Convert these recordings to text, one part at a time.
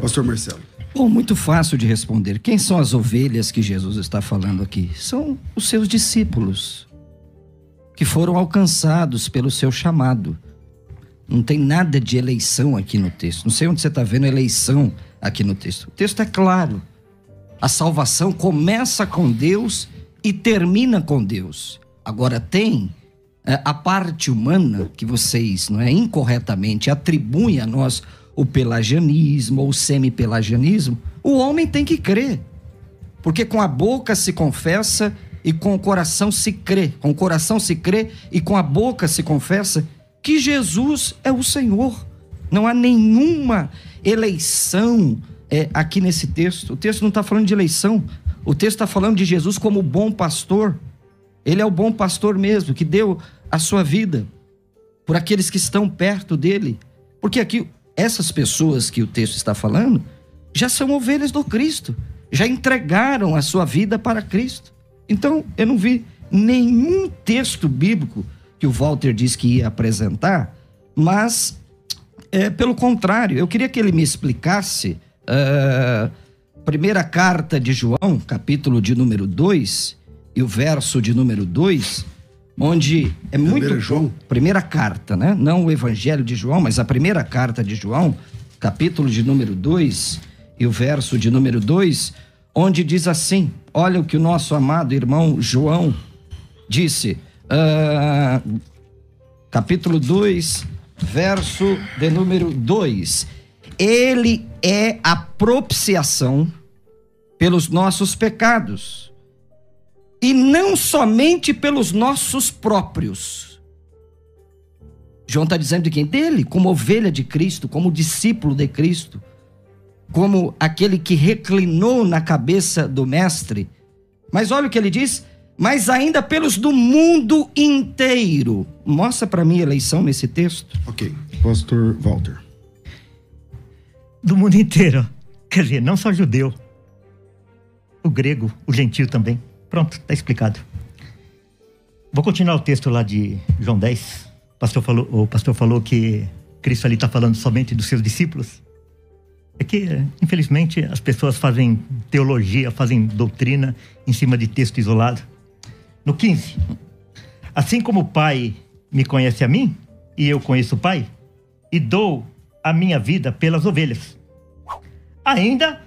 Pastor Marcelo. Bom, muito fácil de responder. Quem são as ovelhas que Jesus está falando aqui? São os seus discípulos, que foram alcançados pelo seu chamado. Não tem nada de eleição aqui no texto. Não sei onde você está vendo eleição aqui no texto. O texto é claro. A salvação começa com Deus e termina com Deus. Agora tem a parte humana que vocês, incorretamente atribuem a nós o pelagianismo ou o semi-pelagianismo. O homem tem que crer, porque com a boca se confessa e com o coração se crê. Com o coração se crê e com a boca se confessa que Jesus é o Senhor. Não há nenhuma eleição aqui nesse texto. O texto não está falando de eleição. O texto está falando de Jesus como bom pastor. Ele é o bom pastor mesmo, que deu a sua vida por aqueles que estão perto dele. Porque aqui, essas pessoas que o texto está falando, já são ovelhas do Cristo. Já entregaram a sua vida para Cristo. Então, eu não vi nenhum texto bíblico que o Walter disse que ia apresentar, mas, pelo contrário, eu queria que ele me explicasse primeira carta de João, capítulo de número 2, e o verso de número 2, onde é muito... João? Primeira carta, né? Não o evangelho de João, mas a primeira carta de João, capítulo de número 2, e o verso de número 2, onde diz assim, olha o que o nosso amado irmão João disse, capítulo 2, verso de número 2. Ele é a propiciação pelos nossos pecados, e não somente pelos nossos próprios. João está dizendo de quem? Dele, como ovelha de Cristo, como discípulo de Cristo, como aquele que reclinou na cabeça do mestre. Mas olha o que ele diz, mas ainda pelos do mundo inteiro. Mostra para mim a eleição nesse texto. Ok, pastor Walter. Do mundo inteiro, quer dizer, não só judeu, o grego, o gentio também. Pronto, está explicado. Vou continuar o texto lá de João 10. O pastor falou que Cristo ali está falando somente dos seus discípulos. É que, infelizmente, as pessoas fazem teologia, fazem doutrina em cima de texto isolado. No 15. Assim como o Pai me conhece a mim, e eu conheço o Pai, e dou a minha vida pelas ovelhas. Ainda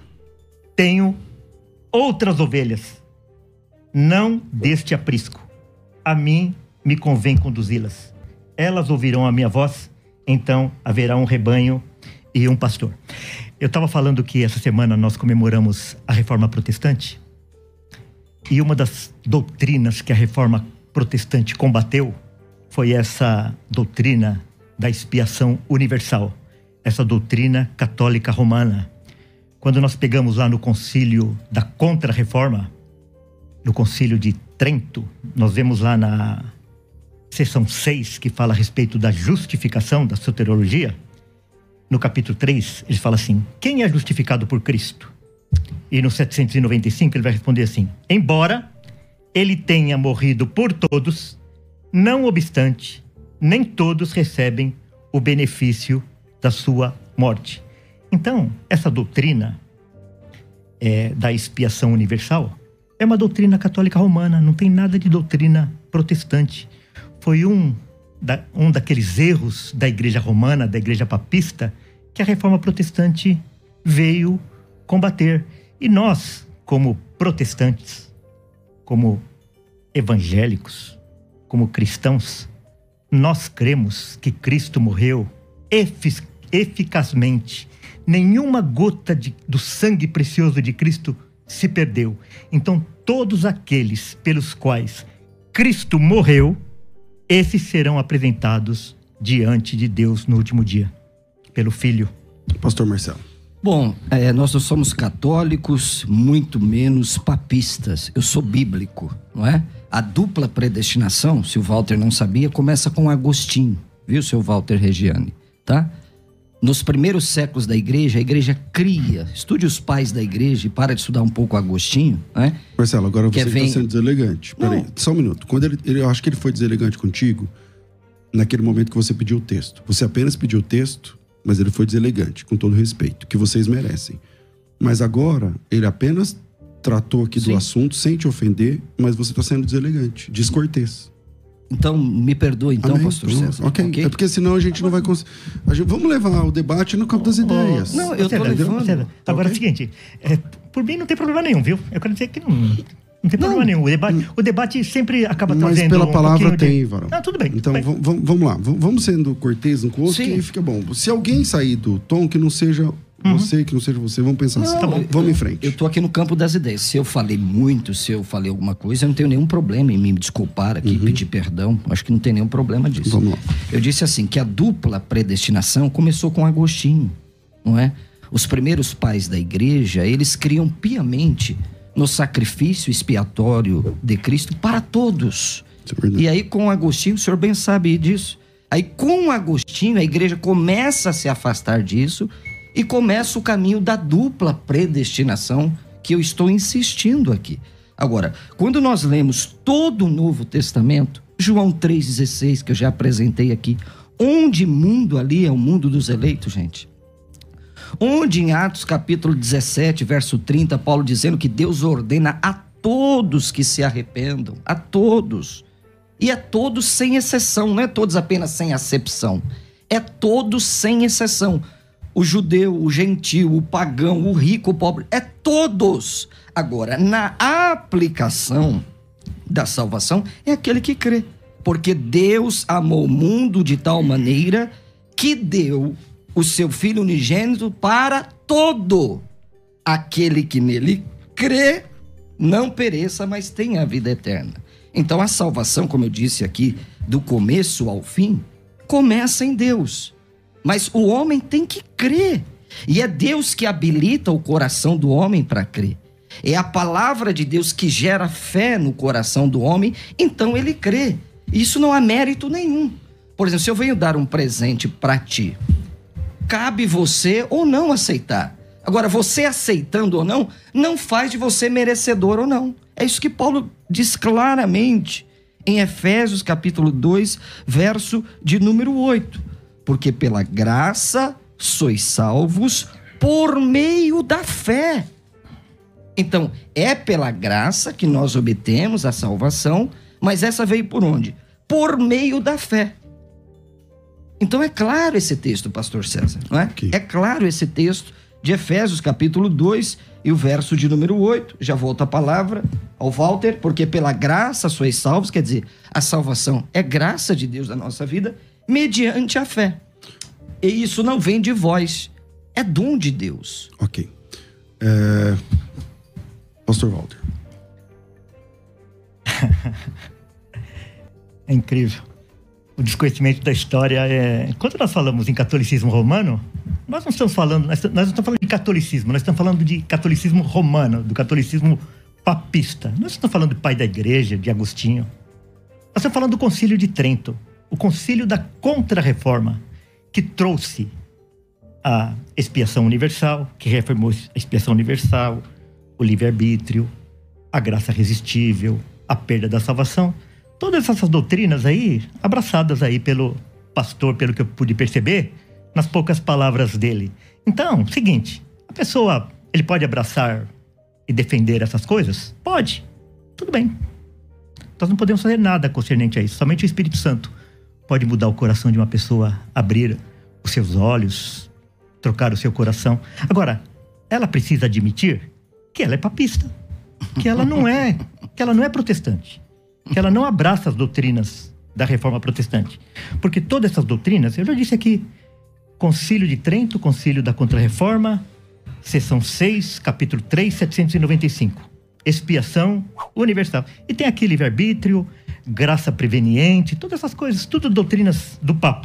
tenho outras ovelhas, não deste aprisco. A mim me convém conduzi-las. Elas ouvirão a minha voz, então haverá um rebanho e um pastor. Eu estava falando que essa semana nós comemoramos a Reforma Protestante, e uma das doutrinas que a Reforma Protestante combateu foi essa doutrina da expiação universal, essa doutrina católica romana. Quando nós pegamos lá no concílio da Contra-Reforma, no concílio de Trento, nós vemos lá na seção 6, que fala a respeito da justificação, da soteriologia. No capítulo 3, ele fala assim, quem é justificado por Cristo? E no 795 ele vai responder assim, embora ele tenha morrido por todos, não obstante, nem todos recebem o benefício da sua morte. Então, essa doutrina da expiação universal é uma doutrina católica romana, não tem nada de doutrina protestante. Foi um daqueles erros da igreja romana, da igreja papista, que a Reforma Protestante veio combater. E nós, como protestantes, como evangélicos, como cristãos, nós cremos que Cristo morreu eficazmente. Nenhuma gota do sangue precioso de Cristo se perdeu. Então, todos aqueles pelos quais Cristo morreu, esses serão apresentados diante de Deus no último dia, pelo Filho. Pastor Marcelo. Bom, nós não somos católicos, muito menos papistas. Eu sou bíblico, não é? A dupla predestinação, se o Walter não sabia, começa com Agostinho, viu, seu Walter Regiane, tá? Nos primeiros séculos da igreja, a igreja cria, estude os pais da igreja e para de estudar um pouco Agostinho, né? Marcelo, agora você está sendo deselegante. Peraí, só um minuto. Quando eu acho que ele foi deselegante contigo, naquele momento que você pediu o texto. Você apenas pediu o texto, mas ele foi deselegante, com todo respeito, que vocês merecem. Mas agora, ele apenas tratou aqui do assunto sem te ofender, mas você está sendo deselegante, descortês. Então, me perdoe, então, pastor César. Ok. É porque senão a gente não vai conseguir. Vamos levar o debate no campo das ideias. Não, eu tô levando. Agora é o seguinte, por mim não tem problema nenhum, viu? Eu quero dizer que não tem problema nenhum. O debate sempre acaba trazendo. Mas pela palavra tem, Varão. Não, tudo bem. Então, vamos lá. Vamos sendo cortês um com o outro, que aí fica bom. Se alguém sair do tom, que não seja você, que não seja você, vamos pensar assim. Tá bom, vamos em frente. Eu tô aqui no campo das ideias. Se eu falei muito, se eu falei alguma coisa, eu não tenho nenhum problema em me desculpar aqui, pedir perdão. Acho que não tem nenhum problema disso. Vamos lá. Eu disse assim, que a dupla predestinação começou com Agostinho, não é? Os primeiros pais da igreja, eles criam piamente no sacrifício expiatório de Cristo para todos. E aí com Agostinho, o senhor bem sabe disso. Aí com Agostinho, a igreja começa a se afastar disso e começa o caminho da dupla predestinação que eu estou insistindo aqui. Agora, quando nós lemos todo o Novo Testamento, João 3,16, que eu já apresentei aqui, onde mundo ali é o mundo dos eleitos, gente? Onde em Atos capítulo 17, verso 30, Paulo dizendo que Deus ordena a todos que se arrependam, a todos. E é todos sem exceção, não é todos apenas sem acepção. É todos sem exceção. O judeu, o gentil, o pagão, o rico, o pobre, é todos. Agora, na aplicação da salvação, é aquele que crê. Porque Deus amou o mundo de tal maneira que deu o seu Filho unigênito para todo aquele que nele crê, não pereça, mas tenha a vida eterna. Então a salvação, como eu disse aqui, do começo ao fim, começa em Deus. Mas o homem tem que crer. E é Deus que habilita o coração do homem para crer. É a palavra de Deus que gera fé no coração do homem, então ele crê. Isso não há mérito nenhum. Por exemplo, se eu venho dar um presente para ti, cabe você ou não aceitar. Agora, você aceitando ou não, não faz de você merecedor ou não. É isso que Paulo diz claramente em Efésios capítulo 2, verso de número 8. Porque pela graça sois salvos por meio da fé. Então, é pela graça que nós obtemos a salvação, mas essa veio por onde? Por meio da fé. Então é claro esse texto, pastor César, não é? Okay. É claro esse texto de Efésios capítulo 2 e o verso de número 8. Já volto a palavra ao Walter, porque pela graça sois salvos, quer dizer, a salvação é graça de Deus na nossa vida, mediante a fé. E isso não vem de vós, é dom de Deus. Ok. Pastor Walter. É incrível. O desconhecimento da história é... Quando nós falamos em catolicismo romano, nós não estamos falando de catolicismo, nós estamos falando de catolicismo romano, do catolicismo papista. Nós estamos falando do pai da igreja, de Agostinho. Nós estamos falando do Concílio de Trento, o concílio da Contra-Reforma, que trouxe a expiação universal, que reformou a expiação universal, o livre-arbítrio, a graça irresistível, a perda da salvação. Todas essas doutrinas aí, abraçadas aí pelo pastor, pelo que eu pude perceber, nas poucas palavras dele. Então, seguinte, a pessoa, ele pode abraçar e defender essas coisas? Pode. Tudo bem. Nós não podemos fazer nada concernente a isso. Somente o Espírito Santo pode mudar o coração de uma pessoa, abrir os seus olhos, trocar o seu coração. Agora, ela precisa admitir que ela é papista, que ela não é protestante, que ela não abraça as doutrinas da Reforma Protestante. Porque todas essas doutrinas, eu já disse aqui, Concílio de Trento, Concílio da Contra-Reforma, seção 6, capítulo 3, 795. Expiação universal. E tem aqui livre-arbítrio, graça preveniente, todas essas coisas, tudo doutrinas do Papa.